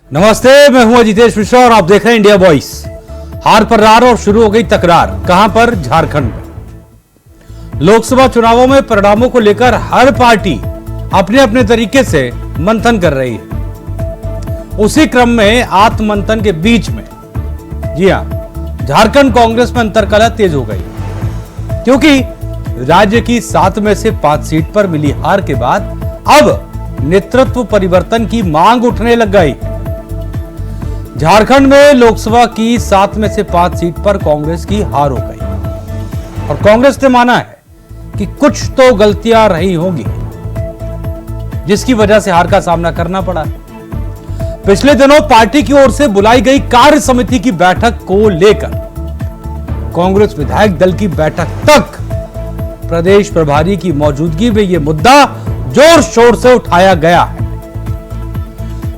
नमस्ते, मैं हूं अजितेश मिश्रा और आप देख रहे हैं इंडिया वॉइस। हार पर रार और शुरू हो गई तकरार। कहां पर? झारखंड में। लोकसभा चुनावों में परिणामों को लेकर हर पार्टी अपने अपने तरीके से मंथन कर रही है। उसी क्रम में आत्ममंथन के बीच में जी हां, झारखंड कांग्रेस में अंतर्कलह तेज हो गई, क्योंकि राज्य की 7 में से 5 सीट पर मिली हार के बाद अब नेतृत्व परिवर्तन की मांग उठने लग गई। झारखंड में लोकसभा की 7 में से 5 सीट पर कांग्रेस की हार हो गई और कांग्रेस ने माना है कि कुछ तो गलतियां रही होंगी, जिसकी वजह से हार का सामना करना पड़ा। पिछले दिनों पार्टी की ओर से बुलाई गई कार्य समिति की बैठक को लेकर कांग्रेस विधायक दल की बैठक तक प्रदेश प्रभारी की मौजूदगी में यह मुद्दा जोर शोर से उठाया गया है।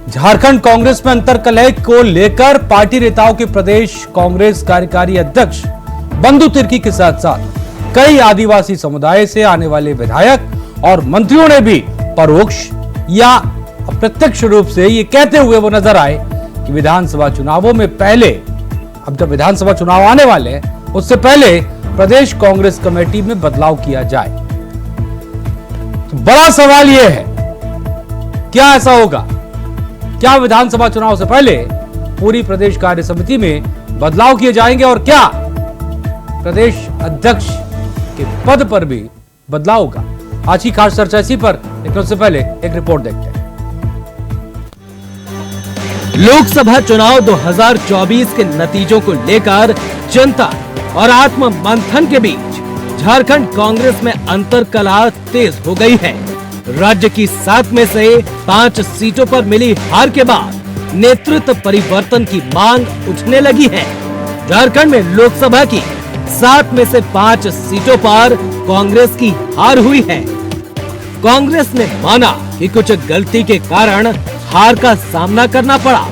झारखंड कांग्रेस में अंतर्कलह को लेकर पार्टी नेताओं के प्रदेश कांग्रेस कार्यकारी अध्यक्ष बंधु तिर्की के साथ साथ कई आदिवासी समुदाय से आने वाले विधायक और मंत्रियों ने भी परोक्ष या अप्रत्यक्ष रूप से ये कहते हुए वो नजर आए कि विधानसभा चुनावों में पहले, अब जब विधानसभा चुनाव आने वाले हैं उससे पहले प्रदेश कांग्रेस कमेटी में बदलाव किया जाए। तो बड़ा सवाल यह है, क्या ऐसा होगा? क्या विधानसभा चुनाव से पहले पूरी प्रदेश कार्य समिति में बदलाव किए जाएंगे और क्या प्रदेश अध्यक्ष के पद पर भी बदलाव होगा? आज की खास चर्चा इसी पर, लेकिन उससे पहले एक रिपोर्ट देखते हैं। लोकसभा चुनाव 2024 के नतीजों को लेकर जनता और आत्म मंथन के बीच झारखंड कांग्रेस में अंतर्कलह तेज हो गई है। राज्य की 7 में से 5 सीटों पर मिली हार के बाद नेतृत्व परिवर्तन की मांग उठने लगी है। झारखंड में लोकसभा की 7 में से 5 सीटों पर कांग्रेस की हार हुई है। कांग्रेस ने माना कि कुछ गलती के कारण हार का सामना करना पड़ा।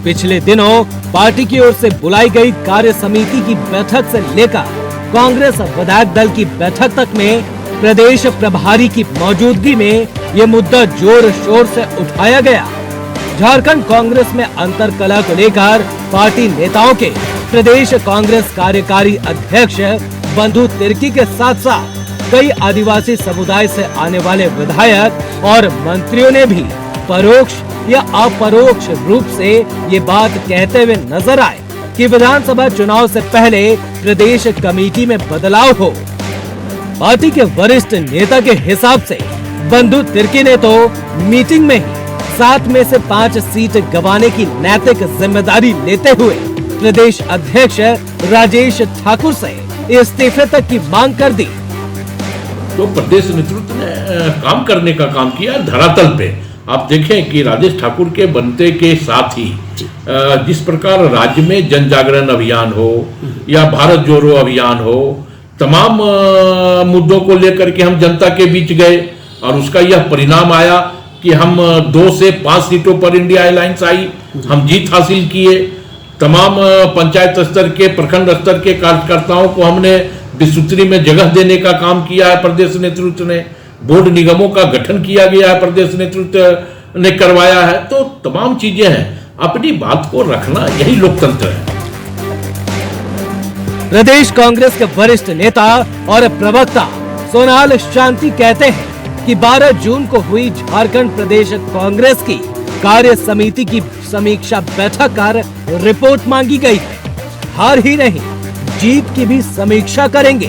पिछले दिनों पार्टी की ओर से बुलाई गई कार्य समिति की बैठक से लेकर कांग्रेस विधायक दल की बैठक तक में प्रदेश प्रभारी की मौजूदगी में ये मुद्दा जोर शोर से उठाया गया। झारखंड कांग्रेस में अंतर्कलह को लेकर पार्टी नेताओं के प्रदेश कांग्रेस कार्यकारी अध्यक्ष बंधु तिर्की के साथ साथ कई आदिवासी समुदाय से आने वाले विधायक और मंत्रियों ने भी परोक्ष या अपरोक्ष रूप से ये बात कहते हुए नजर आए कि विधानसभा चुनाव से पहले प्रदेश कमेटी में बदलाव हो। पार्टी के वरिष्ठ नेता के हिसाब से बंधु तिर्की ने तो मीटिंग में ही 7 में से 5 सीट गंवाने की नैतिक जिम्मेदारी लेते हुए प्रदेश अध्यक्ष राजेश ठाकुर से इस्तीफे तक की मांग कर दी। तो प्रदेश नेतृत्व ने काम करने का काम किया धरातल पे। आप देखें कि राजेश ठाकुर के बनते के साथ ही जिस प्रकार राज्य में जन जागरण अभियान हो या भारत जोड़ो अभियान हो, तमाम मुद्दों को लेकर के हम जनता के बीच गए और उसका यह परिणाम आया कि हम 2 से 5 सीटों पर इंडिया अलायंस आई, हम जीत हासिल किए। तमाम पंचायत स्तर के, प्रखंड स्तर के कार्यकर्ताओं को हमने विसूत्री में जगह देने का काम किया है प्रदेश नेतृत्व ने। बोर्ड निगमों का गठन किया गया है, प्रदेश नेतृत्व ने करवाया है। तो तमाम चीजें हैं, अपनी बात को रखना यही लोकतंत्र है। प्रदेश कांग्रेस के वरिष्ठ नेता और प्रवक्ता सोनाल शांति कहते हैं कि 12 जून को हुई झारखंड प्रदेश कांग्रेस की कार्य समिति की समीक्षा बैठक कर रिपोर्ट मांगी गई है। हार ही नहीं, जीत की भी समीक्षा करेंगे।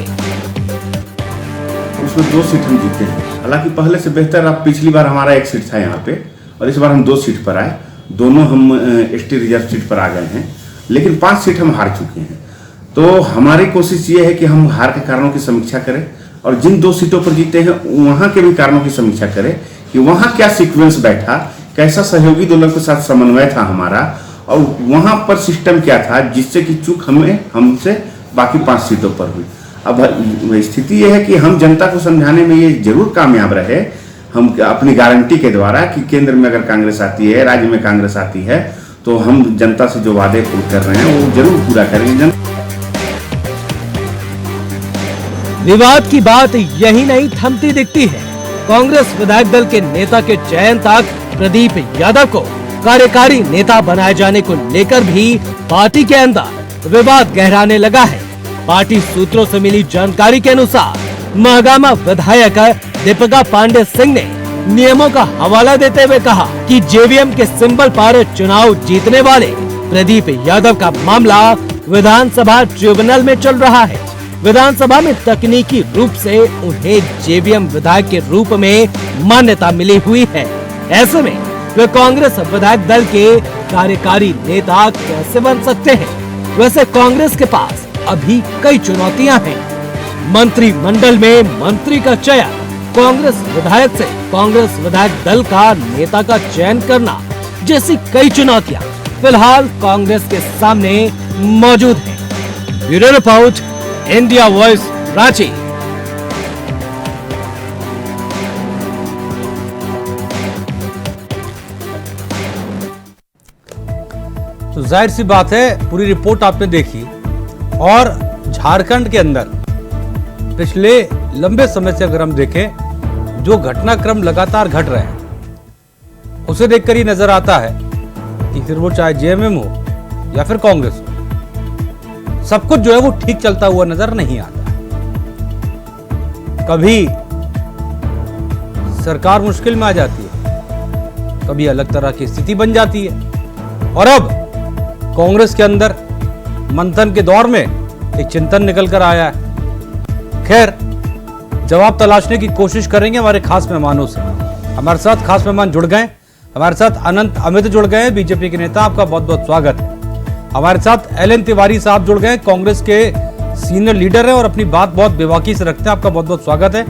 उसमें 2 सीट हम जीते हैं। हालांकि पहले से बेहतर, अब पिछली बार हमारा 1 सीट था यहाँ पे और इस बार हम 2 सीट पर आए। दोनों हम एसटी रिजर्व सीट पर आ गए हैं, लेकिन 5 सीट हम हार चुके हैं। तो हमारी कोशिश ये है कि हम हार के कारणों की समीक्षा करें और जिन 2 सीटों पर जीते हैं वहां के भी कारणों की समीक्षा करें कि वहां क्या सीक्वेंस बैठा, कैसा सहयोगी दलों के साथ समन्वय था हमारा और वहां पर सिस्टम क्या था जिससे कि चूक हमसे बाकी 5 सीटों पर हुई। अब स्थिति यह है कि हम जनता को समझाने में ये जरूर कामयाब रहे, हम अपनी गारंटी के द्वारा कि केंद्र में अगर कांग्रेस आती है, राज्य में कांग्रेस आती है, तो हम जनता से जो वादे कर रहे हैं वो जरूर पूरा करेंगे। विवाद की बात यही नहीं थमती दिखती है। कांग्रेस विधायक दल के नेता के चयन तक प्रदीप यादव को कार्यकारी नेता बनाए जाने को लेकर भी पार्टी के अंदर विवाद गहराने लगा है। पार्टी सूत्रों से मिली जानकारी के अनुसार महागामा विधायक दीपिका पांडे सिंह ने नियमों का हवाला देते हुए कहा कि जेवीएम के सिंबल पर चुनाव जीतने वाले प्रदीप यादव का मामला विधानसभा ट्रिब्यूनल में चल रहा है। विधानसभा में तकनीकी रूप से उन्हें जेवीएम विधायक के रूप में मान्यता मिली हुई है। ऐसे में वे कांग्रेस विधायक दल के कार्यकारी नेता कैसे बन सकते हैं? वैसे कांग्रेस के पास अभी कई चुनौतियां हैं। मंत्रिमंडल में मंत्री का चयन, कांग्रेस विधायक से कांग्रेस विधायक दल का नेता का चयन करना जैसी कई चुनौतियां फिलहाल कांग्रेस के सामने मौजूद है। Bureau report, India voice, Ranchi. तो जाहिर सी बात है, पूरी रिपोर्ट आपने देखी और झारखंड के अंदर पिछले लंबे समय से अगर हम देखें, जो घटनाक्रम लगातार घट रहे हैं उसे देखकर ही नजर आता है कि फिर वो चाहे जेएमएम हो या फिर कांग्रेस हो, सब कुछ जो है वो ठीक चलता हुआ नजर नहीं आता। कभी सरकार मुश्किल में आ जाती है, कभी अलग तरह की स्थिति बन जाती है और अब कांग्रेस के अंदर मंथन के दौर में एक चिंतन निकल कर आया है। खैर, जवाब तलाशने की कोशिश करेंगे हमारे खास मेहमानों से। हमारे साथ खास मेहमान जुड़ गए, हमारे साथ अनंत अमित जुड़ गए, बीजेपी के नेता, आपका बहुत बहुत स्वागत है। हमारे साथ एलएन तिवारी साहब जुड़ गए, कांग्रेस के सीनियर लीडर हैं और अपनी बात बहुत बेबाकी से रखते हैं, आपका बहुत बहुत स्वागत है।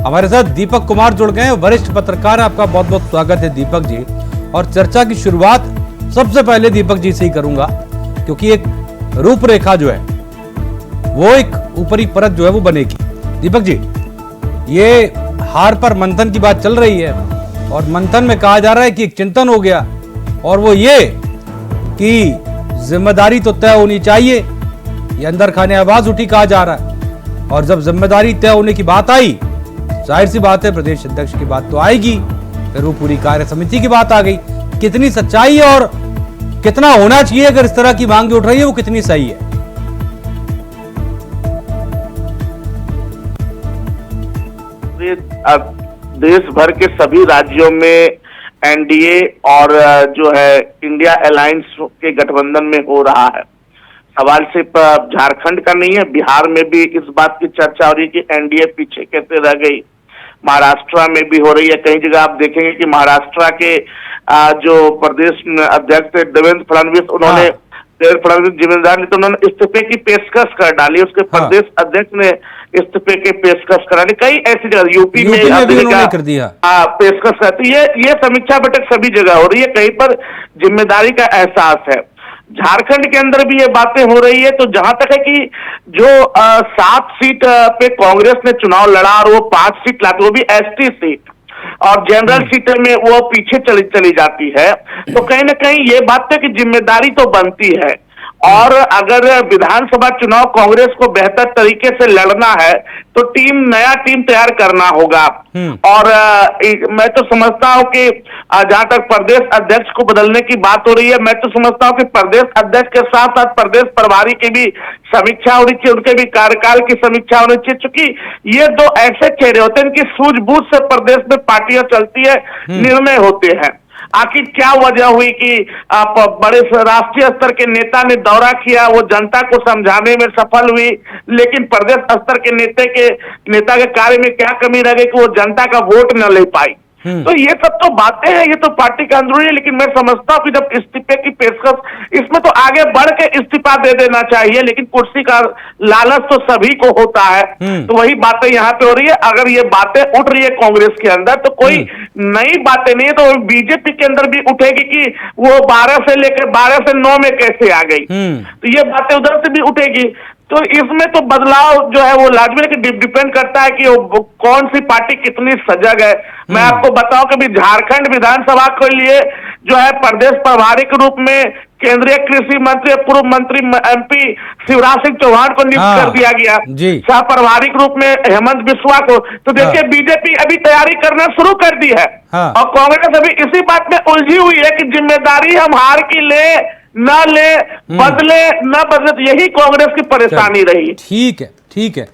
हमारे साथ दीपक कुमार जुड़ गए, वरिष्ठ पत्रकार, आपका बहुत बहुत स्वागत है दीपक जी। और चर्चा की शुरुआत सबसे पहले दीपक जी से ही करूंगा, क्योंकि एक रूपरेखा जो है वो एक ऊपरी परत जो है वो बनेगी। दीपक जी, ये हार पर मंथन की बात चल रही है और मंथन में कहा जा रहा है कि एक चिंतन हो गया, और वो ये कि जिम्मेदारी तो तय होनी चाहिए, ये अंदर खाने आवाज उठी कहा जा रहा है। और जब जिम्मेदारी तय होने की बात आई, जाहिर सी बात है प्रदेश अध्यक्ष की बात तो आएगी, फिर वो पूरी कार्य समिति की बात आ गई। कितनी सच्चाई है और कितना होना चाहिए अगर इस तरह की मांग जो उठ रही है वो कितनी सही है? देश भर के सभी राज्यों में एनडीए और जो है इंडिया अलायंस के गठबंधन में हो रहा है। सवाल सिर्फ झारखंड का नहीं है, बिहार में भी इस बात की चर्चा हो रही है कि एनडीए पीछे कैसे रह गई। महाराष्ट्र में भी हो रही है। कई जगह आप देखेंगे कि महाराष्ट्र के जो प्रदेश अध्यक्ष थे देवेंद्र फडणवीस, उन्होंने देवेंद्र फडणवीस जिम्मेदार तो उन्होंने इस्तीफे की पेशकश कर डाली। उसके प्रदेश अध्यक्ष ने इस्तीफे की पेशकश करा दी। कई ऐसी जगह यूपी में कर दिया पेशकश करती है। ये समीक्षा बैठक सभी जगह हो रही है, कहीं पर जिम्मेदारी का एहसास है। झारखंड के अंदर भी ये बातें हो रही है। तो जहां तक है कि जो 7 सीट पे कांग्रेस ने चुनाव लड़ा और वो 5 सीट लाती, वो भी एसटी सीट और जनरल सीटें में वो पीछे चली जाती है, तो कहीं ना कहीं ये बात है कि जिम्मेदारी तो बनती है। और अगर विधानसभा चुनाव कांग्रेस को बेहतर तरीके से लड़ना है तो नया टीम तैयार करना होगा। और मैं तो समझता हूं कि जहां तक प्रदेश अध्यक्ष को बदलने की बात हो रही है, मैं तो समझता हूं कि प्रदेश अध्यक्ष के साथ साथ प्रदेश प्रभारी की भी समीक्षा होनी चाहिए, उनके भी कार्यकाल की समीक्षा होनी चाहिए। चूंकि ये 2 ऐसे चेहरे होते हैं इनकी सूझबूझ से प्रदेश में पार्टियां चलती है, निर्णय होते हैं। आखिर क्या वजह हुई कि बड़े राष्ट्रीय स्तर के नेता ने दौरा किया, वो जनता को समझाने में सफल हुई, लेकिन प्रदेश स्तर के नेता के कार्य में क्या कमी रह गई कि वो जनता का वोट न ले पाई। तो ये सब तो बातें हैं, ये तो पार्टी का अंदरूनी है। लेकिन मैं समझता हूं कि जब इस्तीफे की पेशकश, इसमें तो आगे बढ़ के इस्तीफा दे देना चाहिए, लेकिन कुर्सी का लालच तो सभी को होता है। तो वही बातें यहाँ पे हो रही है। अगर ये बातें उठ रही है कांग्रेस के अंदर तो कोई नई बातें नहीं है, तो बीजेपी के अंदर भी उठेगी कि वो 12 से 9 में कैसे आ गई। तो ये बातें उधर से भी उठेगी। तो इसमें तो बदलाव जो है वो लाजमी है कि डिपेंड करता है कि वो कौन सी पार्टी कितनी सजग है। मैं आपको बताऊं कि झारखंड विधानसभा के लिए जो है प्रदेश प्रभारी के रूप में केंद्रीय कृषि मंत्री, पूर्व मंत्री MP शिवराज सिंह चौहान को नियुक्त कर दिया गया जी। सह प्रभारी रूप में हेमंत बिस्वा को। तो देखिए बीजेपी अभी तैयारी करना शुरू कर दी है और कांग्रेस अभी इसी बात में उलझी हुई है कि जिम्मेदारी हम हार की ले न ले, बदले न बदले, तो यही कांग्रेस की परेशानी रही। ठीक है, ठीक है,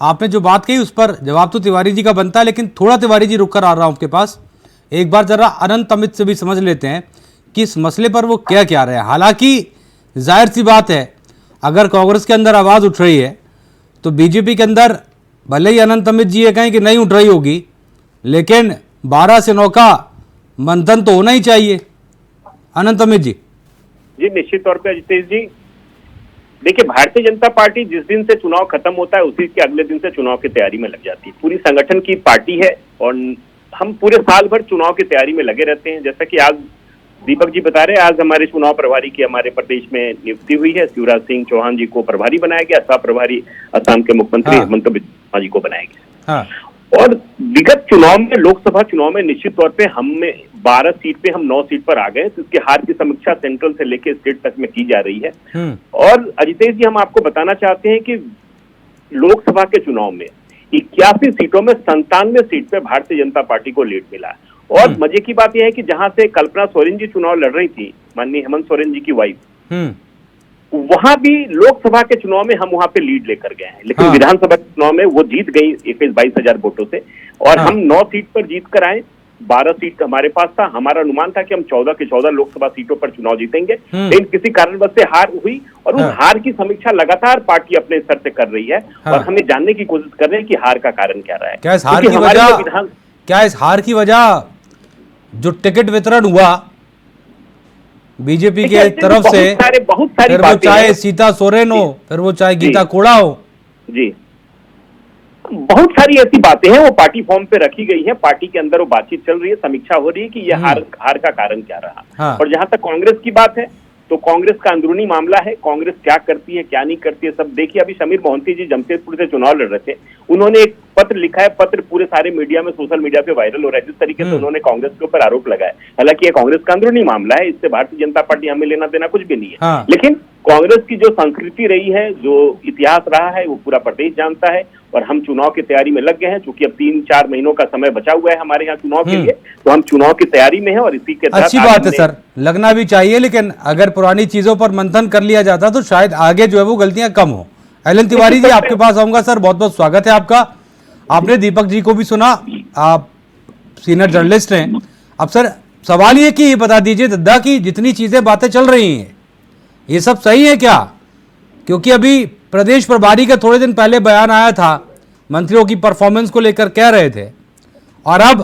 आपने जो बात कही उस पर जवाब तो तिवारी जी का बनता है, लेकिन थोड़ा तिवारी जी रुक कर आ रहा हूं आपके पास। एक बार जरा अनंत अमित से भी समझ लेते हैं कि इस मसले पर वो क्या रहे हैं। हालांकि जाहिर सी बात है, अगर कांग्रेस के अंदर आवाज उठ रही है तो बीजेपी के अंदर भले ही अनंत अमित जी ये कहें कि नहीं उठ रही होगी, लेकिन 12 से 9 का मंथन तो होना ही चाहिए। अनंत अमित जी। जी निश्चित तौर पे अजितेश जी, देखिए भारतीय जनता पार्टी जिस दिन से चुनाव खत्म होता है उसी के अगले दिन से चुनाव की तैयारी में लग जाती है। पूरी संगठन की पार्टी है और हम पूरे साल भर चुनाव की तैयारी में लगे रहते हैं। जैसा कि आज दीपक जी बता रहे हैं, आज हमारे चुनाव प्रभारी की हमारे प्रदेश में नियुक्ति हुई है। शिवराज सिंह चौहान जी को प्रभारी बनाया गया, सह प्रभारी असम के मुख्यमंत्री हेमंत बिस्वा जी को बनाया गया। और विगत चुनाव में, लोकसभा चुनाव में निश्चित तौर पे हमने 12 सीट पे हम 9 सीट पर आ गए, तो इसके हार की समीक्षा सेंट्रल से लेकर स्टेट तक में की जा रही है। और अजितेश जी, हम आपको बताना चाहते हैं कि लोकसभा के चुनाव में 81 सीटों में 97 सीट पे भारतीय जनता पार्टी को लीड मिला। और मजे की बात यह है कि जहां से कल्पना सोरेन जी चुनाव लड़ रही थी, माननीय हेमंत सोरेन जी की वाइफ, वहां भी लोकसभा के चुनाव में हम वहां पे लीड लेकर गए हैं, लेकिन विधानसभा के चुनाव में वो जीत गई 21-22 हजार वोटों से। और हम 9 सीट पर जीत कर आए, 12 सीट हमारे पास था। हमारा अनुमान था कि हम 14 के 14 लोकसभा सीटों पर चुनाव जीतेंगे, लेकिन किसी कारणवश से हार हुई। और उस हार की समीक्षा लगातार पार्टी अपने स्तर से कर रही है और हमें जानने की कोशिश कर रहे हैं कि हार का कारण क्या रहा है। क्या इस हार की वजह जो टिकट वितरण हुआ बीजेपी के तरफ से, बहुत सारी फिर वो चाहे सीता सोरेन हो, फिर वो चाहे गीता कोड़ा हो, जी बहुत सारी ऐसी बातें हैं वो पार्टी फॉर्म पे रखी गई है। पार्टी के अंदर वो बातचीत चल रही है, समीक्षा हो रही है कि यह हार का कारण क्या रहा। और जहां तक कांग्रेस की बात है तो कांग्रेस का अंदरूनी मामला है, कांग्रेस क्या करती है क्या नहीं करती है सब देखिए। अभी समीर मोहंती जी जमशेदपुर से चुनाव लड़ रहे थे, उन्होंने एक पत्र लिखा है, पत्र पूरे सारे मीडिया में, सोशल मीडिया पे वायरल हो रहा है, जिस तरीके से उन्होंने कांग्रेस के ऊपर आरोप लगाया। हालांकि ये कांग्रेस का अंदरूनी मामला है, इससे भारतीय जनता पार्टी हमें लेना देना कुछ भी नहीं है। लेकिन कांग्रेस की जो संस्कृति रही है, जो इतिहास रहा है, वो पूरा प्रदेश जानता है। और हम चुनाव की तैयारी में लग गए हैं, चूंकि अब 3-4 महीनों का समय बचा हुआ है हमारे यहाँ चुनाव के लिए, तो हम चुनाव की तैयारी में हैं। और इसी के तहत अच्छी बात है सर, लगना भी चाहिए, लेकिन अगर पुरानी चीजों पर मंथन कर लिया जाता तो शायद आगे जो है वो गलतियां कम हो। एलन तिवारी जी, आपके पास आऊंगा सर, बहुत बहुत स्वागत है आपका। आपने दीपक जी को भी सुना, आप सीनियर जर्नलिस्ट हैं। अब सर सवाल ये कि ये बता दीजिए दद्दा की जितनी चीजें बातें चल रही हैं ये सब सही है क्या? क्योंकि अभी प्रदेश प्रभारी का थोड़े दिन पहले बयान आया था, मंत्रियों की परफॉर्मेंस को लेकर कह रहे थे, और अब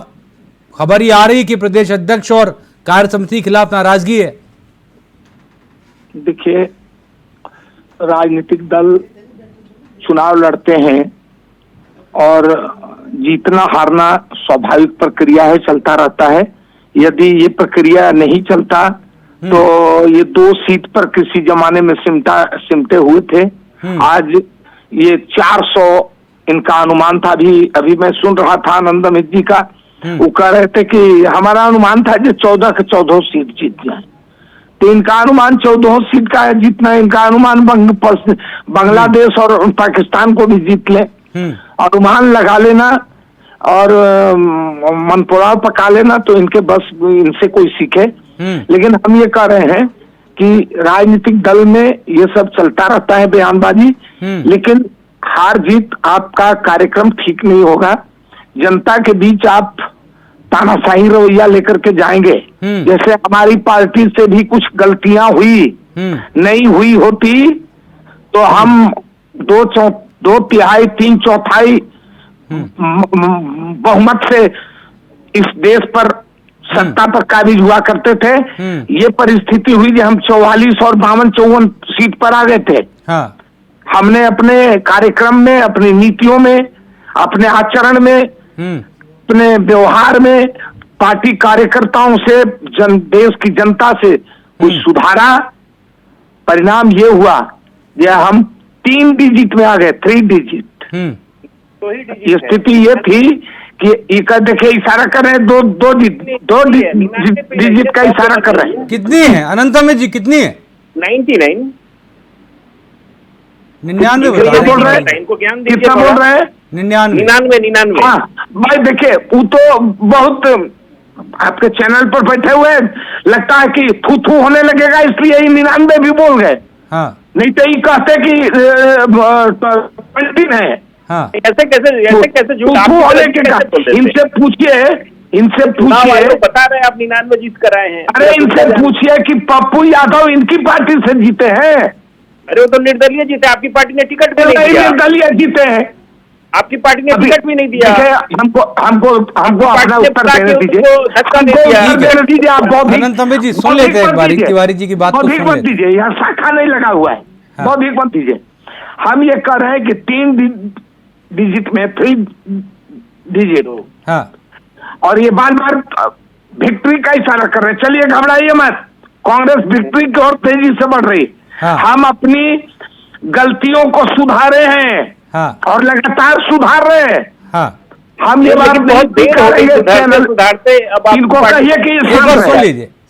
खबर ये आ रही है कि प्रदेश अध्यक्ष और कार्य समिति के खिलाफ नाराजगी है। देखिए, राजनीतिक दल चुनाव लड़ते हैं और जीतना हारना स्वाभाविक प्रक्रिया है, चलता रहता है। यदि ये प्रक्रिया नहीं चलता तो ये 2 सीट पर किसी जमाने में सिमटे हुए थे, आज ये 400 इनका अनुमान था। अभी मैं सुन रहा था आनंद अमित जी का, वो कह रहे थे कि हमारा अनुमान था कि 14 के 14 सीट जीत जाए, तो इनका अनुमान 14 सीट का है जीतना। इनका अनुमान बांग्लादेश और पाकिस्तान को भी जीत ले, अनुमान लगा लेना और मनपुलाव पका लेना, तो इनके बस इनसे कोई सीखे। लेकिन हम ये कह रहे हैं कि राजनीतिक दल में ये सब चलता रहता है, बयानबाजी, लेकिन हार जीत आपका कार्यक्रम ठीक नहीं होगा। जनता के बीच आप तानाशाही रवैया लेकर के जाएंगे, जैसे हमारी पार्टी से भी कुछ गलतियां हुई, नहीं हुई होती तो हम 2 तिहाई 3 चौथाई बहुमत से इस देश पर सत्ता पर काबिज हुआ करते थे। ये परिस्थिति हुई कि हम 44 और 52-54 सीट पर आ गए थे। हमने अपने कार्यक्रम में, अपनी नीतियों में, अपने आचरण में, अपने व्यवहार में पार्टी कार्यकर्ताओं से, देश की जनता से कुछ सुधारा। परिणाम ये हुआ कि हम 3 डिजिट में आ गए, 3 डिजिट। ये स्थिति ये थी कि देखिए इशारा कर रहे हैं, 2 डिजिट का इशारा कर रहे हैं। कितनी है अनंत अमित जी, कितनी है? 99 99 कितना बता बोल रहे रहे हैं। हैं? इनको ज्ञान दीजिए कितना बोल थोड़ा। रहे हैं? 99। 99 हाँ भाई देखिए, वो तो बहुत आपके चैनल पर बैठे हुए लगता है कि थू थू होने लगेगा, इसलिए ही 99 भी बोल गए, हाँ नहीं तो ये कहते कि 20 है। हाँ ऐसे कैसे झूठ आप थू होने के कैसे बोल देते हैं? इनसे चुनाव पूछिए आयोग बता रहे हैं आप 99 जीत कर आए हैं। अरे इनसे पूछिए कि पप्पू यादव इनकी पार्टी से जीते हैं, अरे वो तो निर्दलीय जीते, आपकी पार्टी ने टिकट भी नहीं नहीं दिया। निर्दलीय जीते हैं। आपकी पार्टी ने टिकट भी नहीं दिया। देखिए, हमको अपना उत्तर देने दीजिए, धक्का हमको दे दिया। उत्तर देने दीजिए। आप बौद्धिक अनंत अम्बे जी, सुन बौद्धिक लेते हैं एक मत बार दीजिए। तिवारी जी की बात को बौद्धिक सुन मत लेते हैं। दीजिए, यहाँ शाखा नहीं लगा हुआ है। हाँ। बौद्धिक मत दीजिए। हम ये कह रहे हैं कि 3 डिजिट में 3 डिजिट हाँ और ये बार बार विक्ट्री का इशारा कर रहे हैं। चलिए घबराइए मत, कांग्रेस विक्ट्री की ओर तेजी से बढ़ रही। हाँ। हम अपनी गलतियों को सुधारे हैं हाँ और लगातार सुधार रहे हैं। हाँ हम ये बात लेकिन नहीं बहुत देर हो गई करेंगे। सुधारते। अब आप इनको कहिए कि एक बार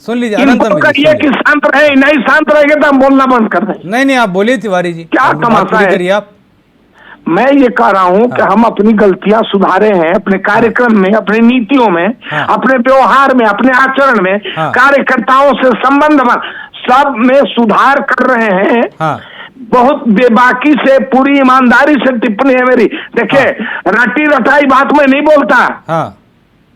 सुन लीजिए अनंत इनको अम्बे जी, कहिए सुन कि लीजिए। शांत रहे, नहीं शांत रहेंगे तो हम बोलना बंद कर दें। नहीं नहीं, आप बोलिए तिवारी जी, क्या अपनी बात तमाशा पूरी है? करिए आप। मैं ये कह रहा हूँ कि हम अपनी गलतियां सुधारे हैं, अपने कार्यक्रम में, अपने नीतियों में, हाँ। अपने व्यवहार में, अपने आचरण में, हाँ। कार्यकर्ताओं से संबंध में सब में सुधार कर रहे हैं। हाँ बहुत बेबाकी से, पूरी ईमानदारी से टिप्पणी है मेरी। देखिए, रटी रटाई बात में नहीं बोलता। हाँ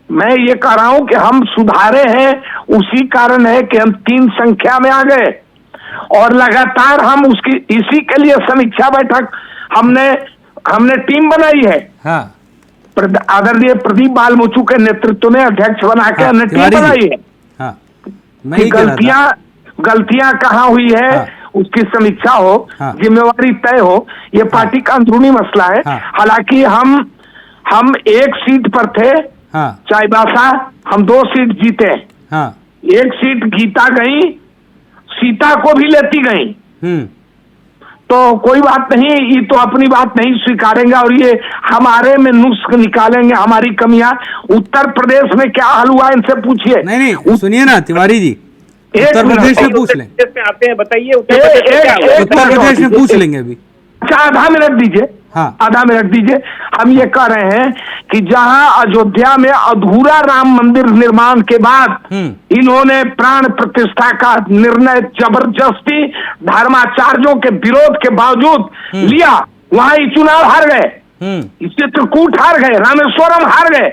मैं ये कह रहा हूं कि हम सुधारे हैं, उसी कारण है कि हम 3 संख्या में आ गए और लगातार हम उसकी इसी के लिए समीक्षा बैठक हमने टीम बनाई है। हाँ आदरणीय प्रदीप बालमुचू के नेतृत्व में अध्यक्ष बना के हाँ, हमने टीम तिवारी जी। बनाई है हाँ मैं कि ही कह रहा था। गलतियां कहाँ हुई है, हाँ। उसकी समीक्षा हो, हाँ। जिम्मेवारी तय हो। ये पार्टी का अंदरूनी मसला है। हाँ। हालांकि हम 1 सीट पर थे, हाँ चाईबासा, हम 2 सीट जीते। हाँ 1 सीट गीता गई, सीता को भी लेती गई। तो कोई बात नहीं, ये तो अपनी बात नहीं स्वीकारेंगे और ये हमारे में नुस्ख निकालेंगे, हमारी कमियां। उत्तर प्रदेश में क्या हाल हुआ इनसे पूछिए। नहीं नहीं, सुनिए ना तिवारी जी, उत्तर प्रदेश में पूछ लें। में आते हैं, बताइए उत्तर प्रदेश में क्या हुआ? उत्तर प्रदेश में पूछ लेंगे अभी। अच्छा, आधा मिनट दीजिए। हाँ। आधा मिनट दीजिए। हम ये कह रहे हैं कि जहां अयोध्या में अधूरा राम मंदिर निर्माण के बाद इन्होंने प्राण प्रतिष्ठा का निर्णय जबरदस्ती धर्माचार्यों के विरोध के बावजूद लिया, वहां ये चुनाव हार गए, चित्रकूट हार गए, रामेश्वरम हार गए।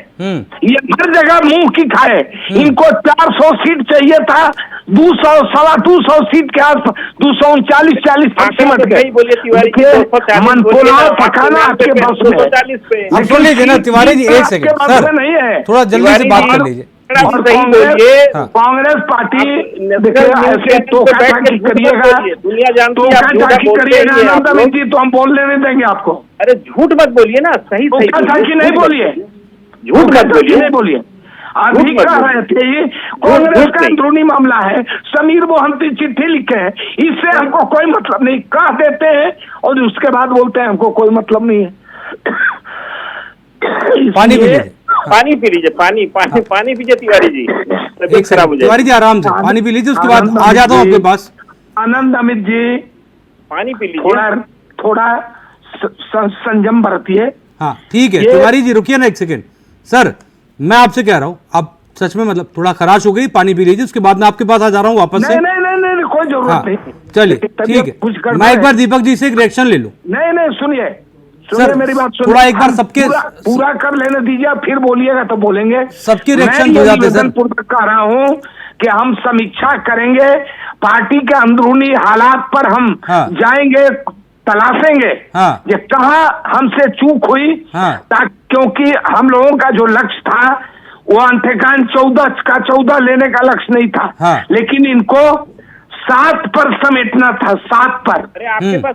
ये हर जगह मुंह की खाए। इनको 400 सीट चाहिए था, 200 सवा 200 सीट के आसपास 239-40 तक सिमट गए। मनपुलाव पकाना आपके बस में है। आप सुन लीजिए ना तिवारी जी, एक सेकंड आपके बस सर, में नहीं है। थोड़ा जल्दी से बात कर लीजिए। और हाँ। कांग्रेस पार्टी देखिए ऐसे टोका-टाकी करिएगा, दुनिया जानती है आप झूठ टोका-टाकी बोलते करिएगा हैं आप अनंत लोग। अमित जी, तो हम बोलने नहीं देंगे आपको। अरे झूठ मत बोलिए ना, सही सही टोका-टाकी नहीं बोलिए, झूठ मत टोका-टाकी बोलिए। नहीं बोलिए। अभी मत कह बोलिए। रहे थे ये कांग्रेस का अंदरूनी मामला है, समीर मोहंती चिट्ठी लिखे हैं, इससे हमको कोई मतलब नहीं कह देते हैं और उसके बाद बोलते हैं हमको कोई मतलब नहीं है। पानी पी इसलिए लीजिए। पानी पी लीजिए, पानी पीजिए तिवारी जी, तबीयत एक खराब हो सेकंड तिवारी जाएगी। जी, आराम से पानी पी लीजिए, उसके बाद आनंद आ जाता हूँ अमित आपके जी। पास। आनंद अमित जी, पानी पी लीजिए। थोड़ा संयम बरतिए। हाँ ठीक है ये- तिवारी जी, रुकिए ना एक सेकंड। सर मैं आपसे कह रहा हूँ, आप सच में मतलब थोड़ा खराश हो गई, पानी पी लीजिए, उसके बाद मैं आपके पास आ जा रहा हूँ वापस से। नहीं, कोई जरूरत हाँ नहीं। चलिए तबीयत ठीक कुछ है, गड़बड़ मैं एक है। बार दीपक जी से एक रिएक्शन ले लूँ। नहीं, सुनिए सर, मेरी बात सुनिए। थोड़ा एक बार हम सबके- पूरा कर लेने दीजिए, फिर बोलिएगा तो बोलेंगे। सबके रिएक्शन मैं हो ये जाते हैं, सर। निवेदनपूर्वक कह रहा हूँ कि हम समीक्षा करेंगे, पार्टी के अंदरूनी हालात पर हम हाँ। जाएंगे, तलाशेंगे हाँ। ये कहाँ हमसे चूक हुई। हाँ। क्योंकि हम लोगों का जो लक्ष्य था वो अंठेकान 14 का 14 लेने का लक्ष्य नहीं था। हाँ। लेकिन इनको 7 पर समेटना था, 7 पर, अरे आपके पास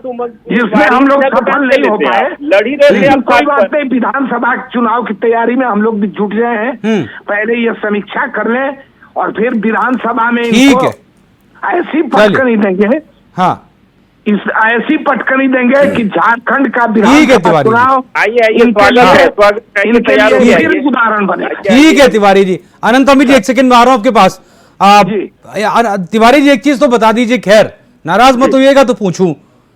जिसमें हम लोग सफल नहीं हो पाए। लड़ी रहे थे लेकिन आप कोई साथ बात पर। नहीं, विधानसभा चुनाव की तैयारी में हम लोग भी जुट गए हैं। पहले ये समीक्षा कर लें और फिर विधानसभा में ठीक इनको है। ऐसी पटकनी देंगे, हाँ ऐसी पटकनी देंगे कि झारखंड का ठीक है विधानसभा तिवारी जी। चुनाव आइए इनके स्वागत लिए- है, स्वागत है, इनके तैयार हो लिए जाइए। फिर उदाहरण बने। ठीक है तिवारी जी। अनंत अमित जी, एक सेकंड में आ रहा हूं आपके पास। जी। तिवारी जी एक चीज तो बता दीजिए, खैर नाराज मत होइएगा तो पूछूं,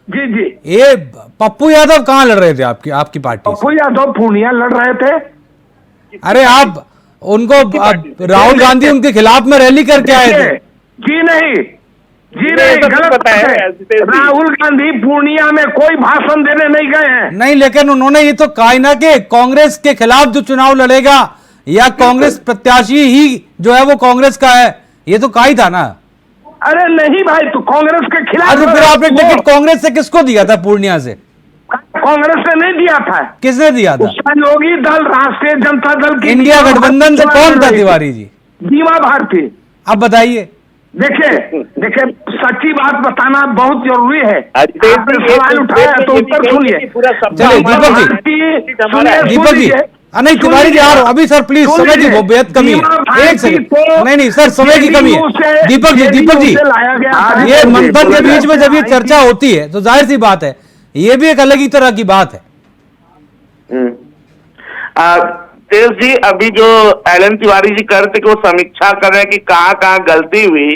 जी जी, ये पप्पू यादव कहाँ लड़ रहे थे आपकी पार्टी से? पप्पू यादव पूर्णिया लड़ रहे थे। अरे आप उनको राहुल गांधी उनके खिलाफ में रैली करके आए थे। जी नहीं, जी ये नहीं, तो गलत पता बात है, है। राहुल गांधी पूर्णिया में कोई भाषण देने नहीं गए हैं। नहीं, लेकिन उन्होंने ये तो कहा ना कि कांग्रेस के खिलाफ जो चुनाव लड़ेगा या कांग्रेस प्रत्याशी ही जो है वो कांग्रेस का है, ये तो कहा ही था ना। अरे नहीं भाई, तो कांग्रेस के खिलाफ अरे फिर आपने टिकट कांग्रेस से किसको दिया था पूर्णिया से? कांग्रेस ने नहीं दिया था, किसने दिया था? सहयोगी दल राष्ट्रीय जनता दल की इंडिया गठबंधन से कौन था तिवारी जी? दीवा भारती। अब बताइए। देखिए सच्ची बात बताना बहुत जरूरी है। अजितेश जी, आपने ये सवाल तो उठाया देखिए, तो ये उत्तर भी सुनिए। कहिए कि पूरा सब चलिए, हमारा दीपक जी। पार्टी हमारा है। दीपक जी, नहीं तिवारी जी यार अभी सर प्लीज, समय की बहुत बेहद कमी है। एक सेकंड, नहीं सर समय की कमी है। दीपक जी, ये मंथन के बीच में जब ये चर्चा होती है तो जाहिर सी बात है ये भी एक अलग ही तरह की बात है। तेज जी, अभी जो एलन तिवारी जी कर रहे थे कि वो समीक्षा कर रहे हैं कि कहाँ कहाँ गलती हुई,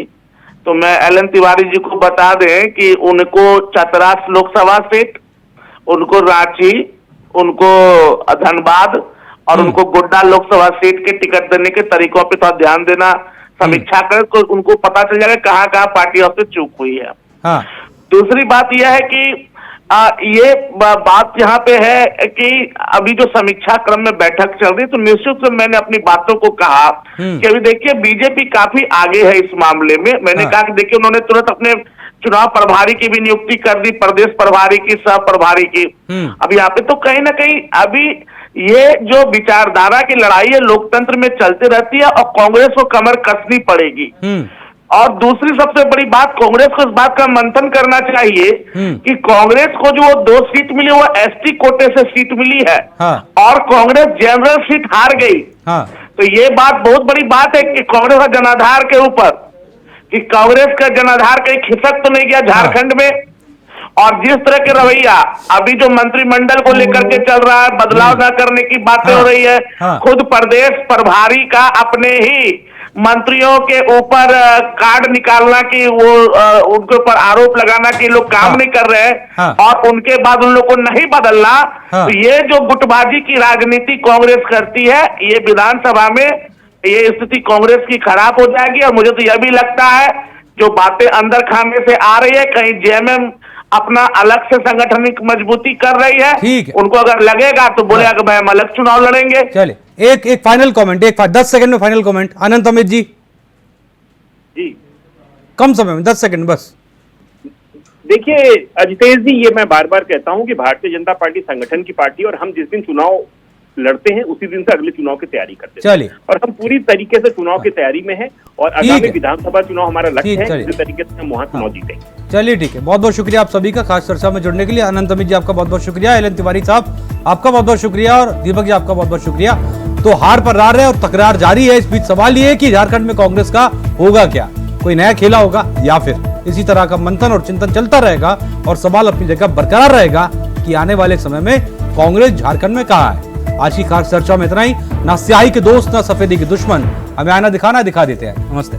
तो मैं एलन तिवारी जी को बता दें कि उनको चतरा लोकसभा सीट, उनको रांची, उनको धनबाद और उनको गोड्डा लोकसभा सीट के टिकट देने के तरीकों पे थोड़ा ध्यान देना, समीक्षा कर तो उनको पता चल जाएगा कहाँ कहाँ पार्टी से चूक हुई है। हाँ। दूसरी बात यह है कि ये बात यहाँ पे है कि अभी जो समीक्षा क्रम में बैठक चल रही है, तो निश्चित रूप से मैंने अपनी बातों को कहा कि अभी देखिए बीजेपी काफी आगे है इस मामले में। मैंने कहा कि देखिए उन्होंने तुरंत अपने चुनाव प्रभारी की भी नियुक्ति कर दी, प्रदेश प्रभारी की, सह प्रभारी की। अब यहाँ पे तो कहीं ना कहीं अभी ये जो विचारधारा की लड़ाई है लोकतंत्र में चलती रहती है और कांग्रेस को कमर कसनी पड़ेगी। और दूसरी सबसे बड़ी बात, कांग्रेस को इस बात का मंथन करना चाहिए कि कांग्रेस को जो 2 सीट मिली वो एसटी कोटे से सीट मिली है। हाँ। और कांग्रेस जनरल सीट हार गई। हाँ। तो ये बात बहुत बड़ी बात है कि कांग्रेस का जनाधार के ऊपर, कि कांग्रेस का जनाधार कहीं खिसक तो नहीं गया झारखंड में। और जिस तरह के रवैया अभी जो मंत्रिमंडल को लेकर के चल रहा है, बदलाव न करने की बातें हो रही है, खुद प्रदेश प्रभारी का अपने ही मंत्रियों के ऊपर कार्ड निकालना कि वो उनके ऊपर आरोप लगाना कि लोग काम नहीं कर रहे हैं और उनके बाद उन लोग को नहीं बदलना। तो ये जो गुटबाजी की राजनीति कांग्रेस करती है, ये विधानसभा में ये स्थिति कांग्रेस की खराब हो जाएगी। और मुझे तो यह भी लगता है जो बातें अंदर खाने से आ रही है, कहीं जेएमएम अपना अलग से संगठनिक मजबूती कर रही है, उनको अगर लगेगा तो बोलेगा कि भाई हम अलग चुनाव लड़ेंगे। चलिए एक फाइनल कमेंट, 10 सेकंड में फाइनल कमेंट। अनंत अमित जी कम समय में 10 सेकंड बस। देखिए अजितेश जी, ये मैं बार बार कहता हूं कि भारतीय जनता पार्टी संगठन की पार्टी, और हम जिस दिन चुनाव लड़ते हैं उसी दिन से अगले चुनाव की तैयारी करते हैं। चलिए, और हम पूरी तरीके से चुनाव की तैयारी में हैं और आगामी विधानसभा चुनाव हमारा लक्ष्य है, जिस तरीके से हम वहां चुनाव जीते। चलिए ठीक है, बहुत बहुत शुक्रिया आप सभी का खास चर्चा में जुड़ने के लिए। अनंत अमित जी आपका बहुत बहुत शुक्रिया, एलन तिवारी साहब आपका बहुत बहुत शुक्रिया और दीपक जी आपका बहुत बहुत शुक्रिया। तो हार पर रार है और तकरार जारी है। इस बीच सवाल ये है कि झारखंड में कांग्रेस का होगा क्या, कोई नया खेला होगा या फिर इसी तरह का मंथन और चिंतन चलता रहेगा और सवाल अपनी जगह बरकरार रहेगा कि आने वाले समय में कांग्रेस झारखंड में कहां है। आज की खास चर्चा में इतना ही। ना स्याही के दोस्त ना सफेदी के दुश्मन, हमें आना दिखाना दिखा देते हैं। नमस्ते।